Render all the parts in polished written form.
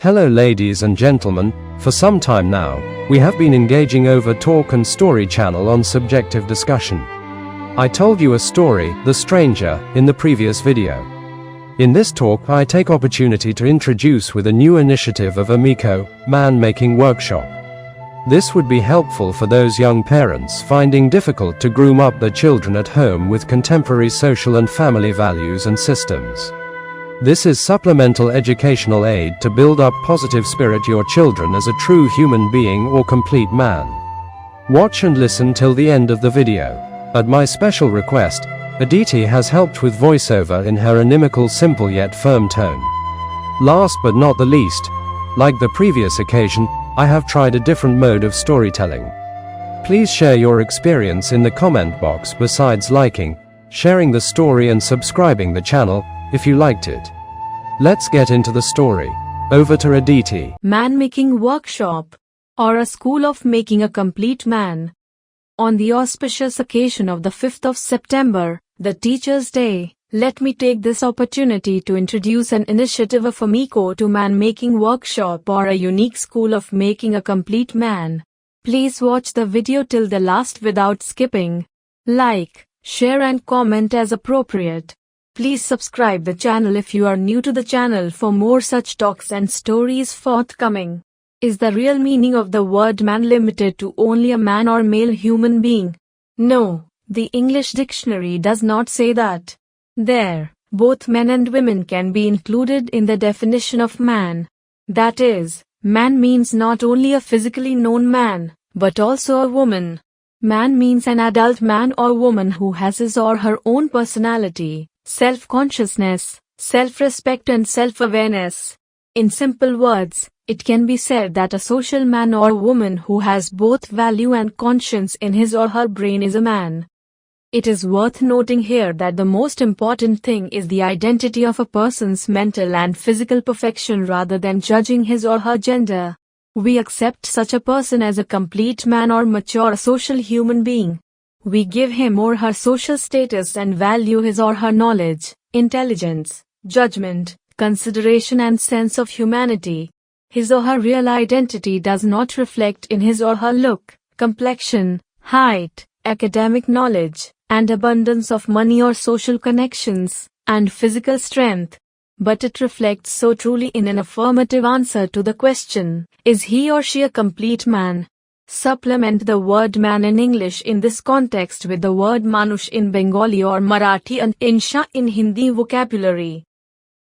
Hello ladies and gentlemen, for some time now, we have been engaging over Talk and Story channel on subjective discussion. I told you a story, The Stranger, in the previous video. In this talk I take opportunity to introduce with a new initiative of Amico, Man-Making Workshop. This would be helpful for those young parents finding difficult to groom up their children at home with contemporary social and family values and systems. This is supplemental educational aid to build up positive spirit your children as a true human being or complete man. Watch and listen till the end of the video. At my special request, Aditi has helped with voiceover in her inimical simple yet firm tone. Last but not the least, like the previous occasion, I have tried a different mode of storytelling. Please share your experience in the comment box besides liking, sharing the story and subscribing the channel, if you liked it. Let's get into the story. Over to Aditi. Man-Making Workshop, or a school of making a complete man. On the auspicious occasion of the 5th of September, the Teacher's Day, let me take this opportunity to introduce an initiative of Amico to Man-Making Workshop, or a unique school of making a complete man. Please watch the video till the last without skipping. Like, share and comment as appropriate. Please subscribe the channel if you are new to the channel for more such talks and stories forthcoming. Is the real meaning of the word man limited to only a man or male human being? No, the English dictionary does not say that. Both men and women can be included in the definition of man. That is, man means not only a physically known man, but also a woman. Man means an adult man or woman who has his or her own personality, self-consciousness, self-respect and self-awareness. In simple words, it can be said that a social man or woman who has both value and conscience in his or her brain is a man. It is worth noting here that the most important thing is the identity of a person's mental and physical perfection rather than judging his or her gender. We accept such a person as a complete man or mature social human being. We give him or her social status and value his or her knowledge, intelligence, judgment, consideration and sense of humanity. His or her real identity does not reflect in his or her look, complexion, height, academic knowledge, and abundance of money or social connections, and physical strength. But it reflects so truly in an affirmative answer to the question, is he or she a complete man? Supplement the word man in English in this context with the word manush in Bengali or Marathi and insha in Hindi vocabulary.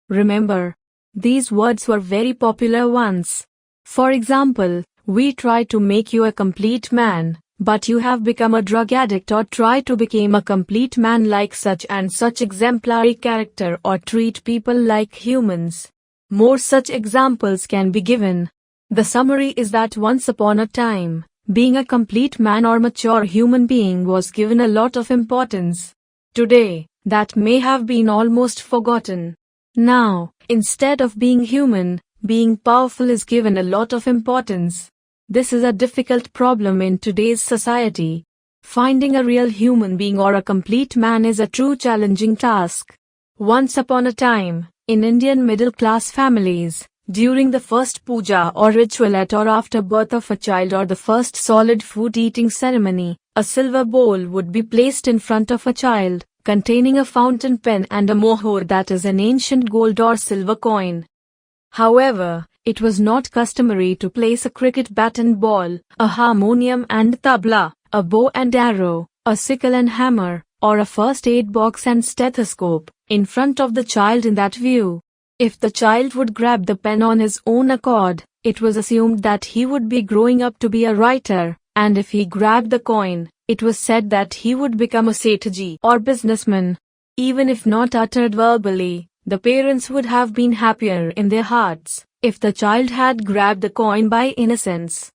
Remember, these words were very popular once. For example, we try to make you a complete man, but you have become a drug addict, or try to become a complete man like such and such exemplary character, or treat people like humans. More such examples can be given. The summary is that once upon a time, being a complete man or mature human being was given a lot of importance. Today, that may have been almost forgotten. Now, instead of being human, being powerful is given a lot of importance. This is a difficult problem in today's society. Finding a real human being or a complete man is a true challenging task. Once upon a time, in Indian middle-class families, during the first puja or ritual at or after birth of a child or the first solid food eating ceremony, a silver bowl would be placed in front of a child, containing a fountain pen and a mohur, that is an ancient gold or silver coin. However, it was not customary to place a cricket bat and ball, a harmonium and tabla, a bow and arrow, a sickle and hammer, or a first aid box and stethoscope, in front of the child in that view. If the child would grab the pen on his own accord, it was assumed that he would be growing up to be a writer, and if he grabbed the coin, it was said that he would become a Sethji or businessman. Even if not uttered verbally, the parents would have been happier in their hearts if the child had grabbed the coin by innocence.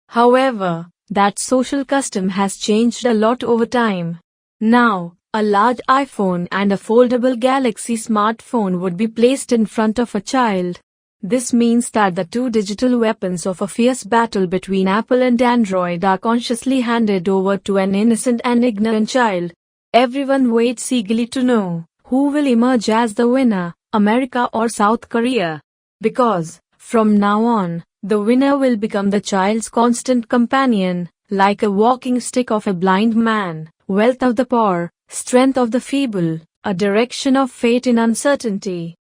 However, that social custom has changed a lot over time. Now, a large iPhone and a foldable Galaxy smartphone would be placed in front of a child. This means that the two digital weapons of a fierce battle between Apple and Android are consciously handed over to an innocent and ignorant child. Everyone waits eagerly to know who will emerge as the winner, America or South Korea. Because, From now on, the winner will become the child's constant companion, like a walking stick of a blind man, wealth of the poor, strength of the feeble, a direction of fate in uncertainty.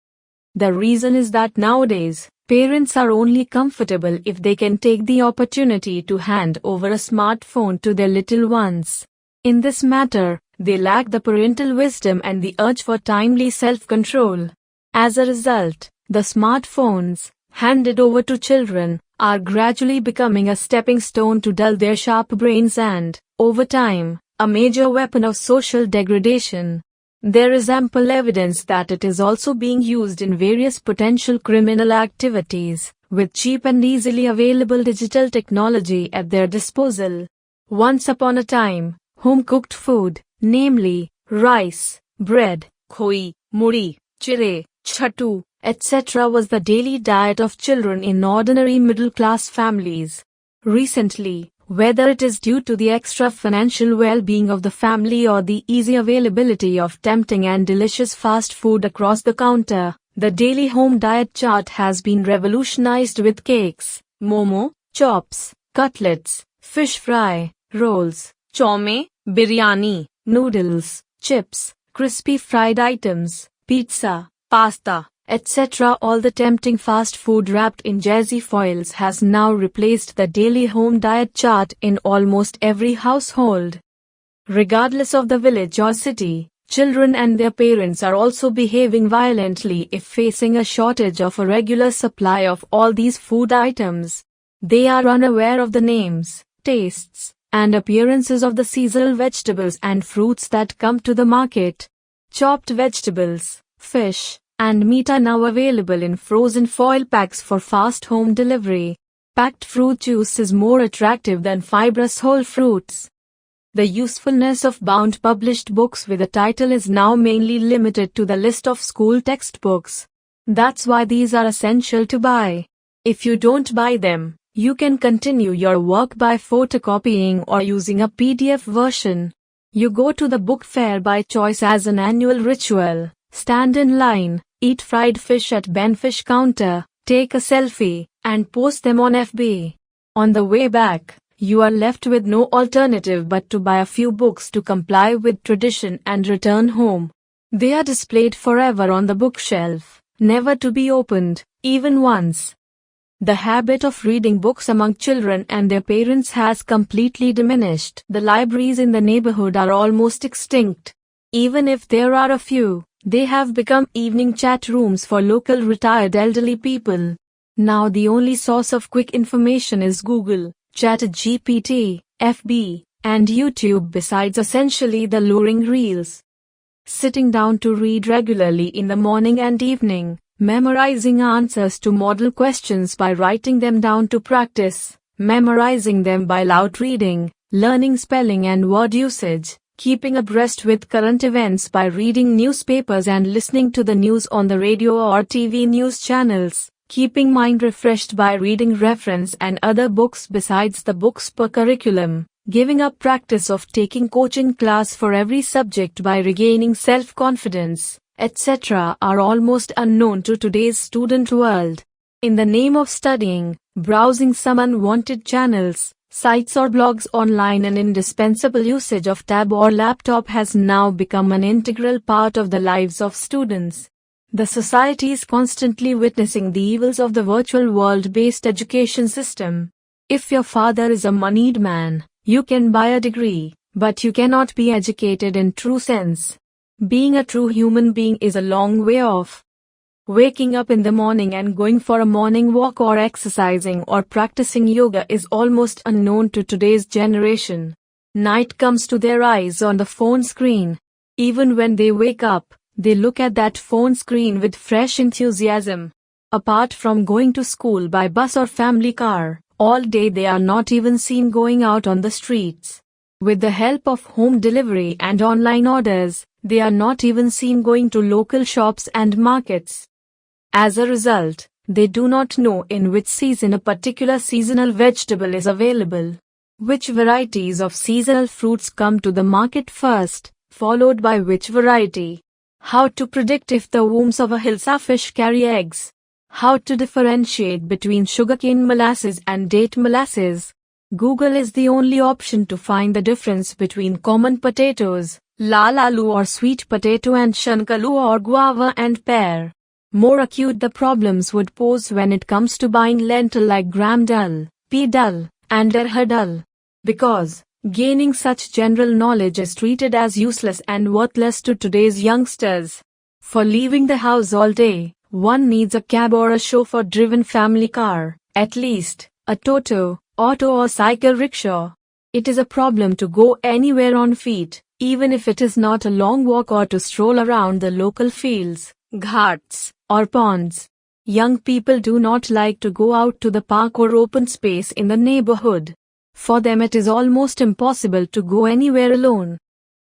The reason is that nowadays, parents are only comfortable if they can take the opportunity to hand over a smartphone to their little ones. In this matter, they lack the parental wisdom and the urge for timely self-control. As a result, the smartphones, handed over to children, are gradually becoming a stepping stone to dull their sharp brains and, over time, a major weapon of social degradation. There is ample evidence that it is also being used in various potential criminal activities, with cheap and easily available digital technology at their disposal. Once upon a time, home-cooked food, namely, rice, bread, khoi, muri, chire, chattu, etc. was the daily diet of children in ordinary middle-class families. Recently, whether it is due to the extra financial well-being of the family or the easy availability of tempting and delicious fast food across the counter, the daily home diet chart has been revolutionized with cakes, momo, chops, cutlets, fish fry, rolls, chome, biryani, noodles, chips, crispy fried items, pizza, pasta, etc. All the tempting fast food wrapped in jersey foils has now replaced the daily home diet chart in almost every household. Regardless of the village or city, children and their parents are also behaving violently if facing a shortage of a regular supply of all these food items. They are unaware of the names, tastes, and appearances of the seasonal vegetables and fruits that come to the market. Chopped vegetables, fish, and meat are now available in frozen foil packs for fast home delivery. Packed fruit juice is more attractive than fibrous whole fruits. The usefulness of bound published books with a title is now mainly limited to the list of school textbooks. That's why these are essential to buy. If you don't buy them, you can continue your work by photocopying or using a PDF version. You go to the book fair by choice as an annual ritual, stand in line, eat fried fish at Benfish counter, take a selfie, and post them on FB. On the way back, you are left with no alternative but to buy a few books to comply with tradition and return home. They are displayed forever on the bookshelf, never to be opened, even once. The habit of reading books among children and their parents has completely diminished. The libraries in the neighborhood are almost extinct. Even if there are a few, they have become evening chat rooms for local retired elderly people. Now the only source of quick information is Google, ChatGPT, FB, and YouTube besides essentially the luring reels. Sitting down to read regularly in the morning and evening, memorizing answers to model questions by writing them down to practice, memorizing them by loud reading, learning spelling and word usage, keeping abreast with current events by reading newspapers and listening to the news on the radio or TV news channels, keeping mind refreshed by reading reference and other books besides the books per curriculum, giving up practice of taking coaching class for every subject by regaining self-confidence, etc. are almost unknown to today's student world. In the name of studying, browsing some unwanted channels, sites or blogs online, an indispensable usage of tab or laptop has now become an integral part of the lives of students. The society is constantly witnessing the evils of the virtual world-based education system. If your father is a moneyed man, you can buy a degree, but you cannot be educated in true sense. Being a true human being is a long way off. Waking up in the morning and going for a morning walk or exercising or practicing yoga is almost unknown to today's generation. Night comes to their eyes on the phone screen. Even when they wake up, they look at that phone screen with fresh enthusiasm. Apart from going to school by bus or family car, all day they are not even seen going out on the streets. With the help of home delivery and online orders, they are not even seen going to local shops and markets. As a result, they do not know in which season a particular seasonal vegetable is available, which varieties of seasonal fruits come to the market first, followed by which variety, how to predict if the wombs of a hilsa fish carry eggs, How to differentiate between sugarcane molasses and date molasses. Google is the only option to find the difference between common potatoes, lal aloo or sweet potato, and shankalu or guava and pear. More acute the problems would pose when it comes to buying lentil like gram dal, pea dal, and arhar dal. Because gaining such general knowledge is treated as useless and worthless to today's youngsters. For leaving the house all day, one needs a cab or a chauffeur-driven family car, at least a auto or cycle rickshaw. It is a problem to go anywhere on feet, even if it is not a long walk or to stroll around the local fields, ghats, or ponds. Young people do not like to go out to the park or open space in the neighborhood. For them it is almost impossible to go anywhere alone.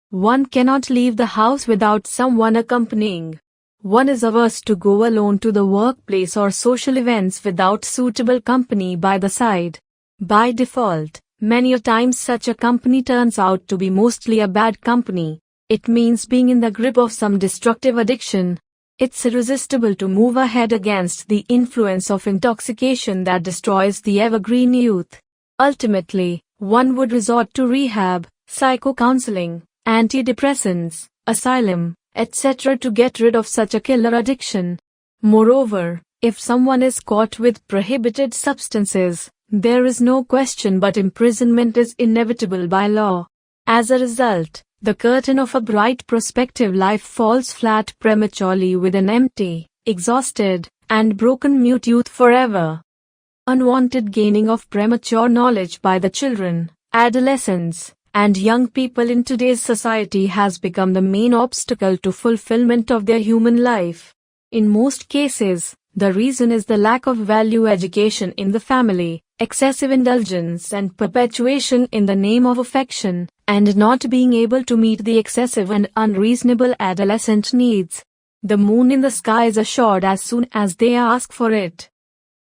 One cannot leave the house without someone accompanying. One is averse to go alone to the workplace or social events without suitable company by the side. By default, many a times such a company turns out to be mostly a bad company. It means being in the grip of some destructive addiction. It's irresistible to move ahead against the influence of intoxication that destroys the evergreen youth. Ultimately, one would resort to rehab, psycho-counseling, antidepressants, asylum, etc. to get rid of such a killer addiction. Moreover, if someone is caught with prohibited substances, there is no question but imprisonment is inevitable by law. As a result, the curtain of a bright prospective life falls flat prematurely with an empty, exhausted, and broken mute youth forever. Unwanted gaining of premature knowledge by the children, adolescents, and young people in today's society has become the main obstacle to fulfillment of their human life. In most cases, the reason is the lack of value education in the family, excessive indulgence and perpetuation in the name of affection, and not being able to meet the excessive and unreasonable adolescent needs. The moon in the sky is assured as soon as they ask for it.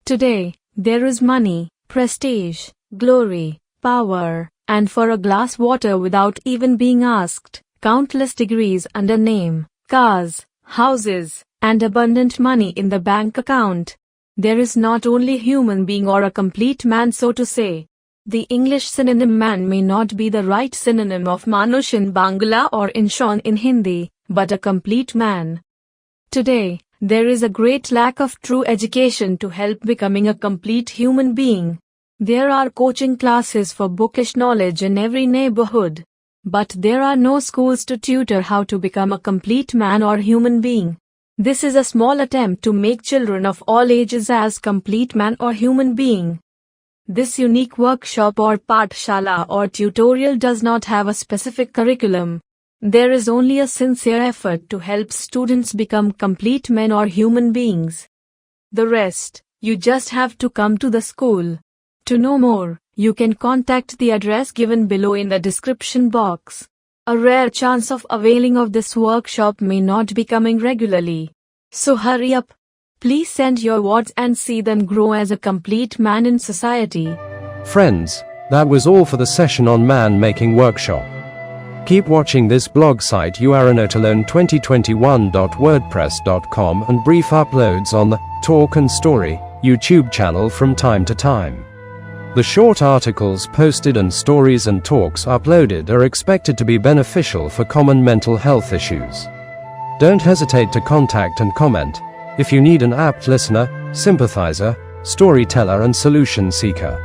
Today, there is money, prestige, glory, power, and for a glass water without even being asked, countless degrees and a name, cars, houses, and abundant money in the bank account. There is not only human being or a complete man, so to say. The English synonym man may not be the right synonym of manush in Bangla or inshan in Hindi, but a complete man. Today, there is a great lack of true education to help becoming a complete human being. There are coaching classes for bookish knowledge in every neighborhood, but there are no schools to tutor how to become a complete man or human being. This is a small attempt to make children of all ages as complete man or human being. This unique workshop or pathshala or tutorial does not have a specific curriculum. There is only a sincere effort to help students become complete men or human beings. The rest, you just have to come to the school. To know more, you can contact the address given below in the description box. A rare chance of availing of this workshop may not be coming regularly. So hurry up. Please send your words and see them grow as a complete man in society. Friends, that was all for the session on Man Making Workshop. Keep watching this blog site youarenotalone2021.wordpress.com and brief uploads on the Talk and Story YouTube channel from time to time. The short articles posted and stories and talks uploaded are expected to be beneficial for common mental health issues. Don't hesitate to contact and comment if you need an apt listener, sympathizer, storyteller and solution seeker.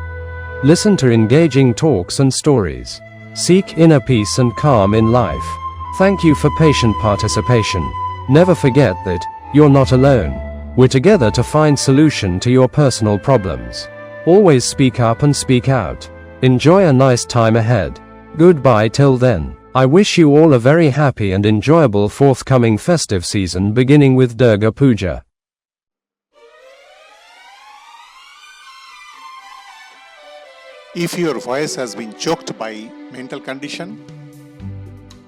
Listen to engaging talks and stories. Seek inner peace and calm in life. Thank you for patient participation. Never forget that you're not alone. We're together to find solution to your personal problems. Always speak up and speak out. Enjoy a nice time ahead. Goodbye till then. I wish you all a very happy and enjoyable forthcoming festive season beginning with Durga Puja. If your voice has been choked by mental condition,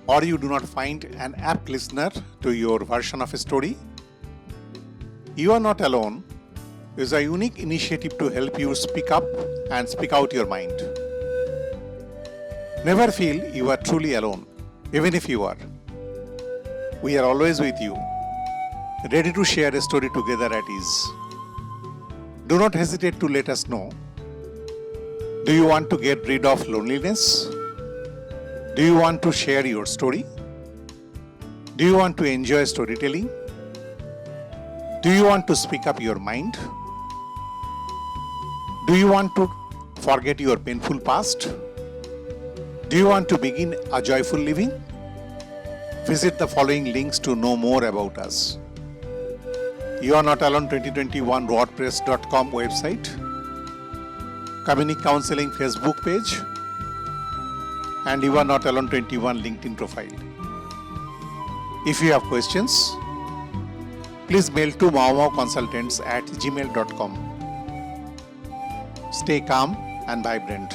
or you do not find an apt listener to your version of a story, You Are Not Alone is a unique initiative to help you speak up and speak out your mind. Never feel you are truly alone, even if you are. We are always with you, ready to share a story together at ease. Do not hesitate to let us know. Do you want to get rid of loneliness? Do you want to share your story? Do you want to enjoy storytelling? Do you want to speak up your mind? Do you want to forget your painful past? Do you want to begin a joyful living? Visit the following links to know more about us. You Are Not Alone 2021 WordPress.com website, Community Counseling Facebook page, and You Are Not Alone 21 LinkedIn profile. If you have questions, please mail to maomauconsultants@gmail.com. Stay calm and vibrant.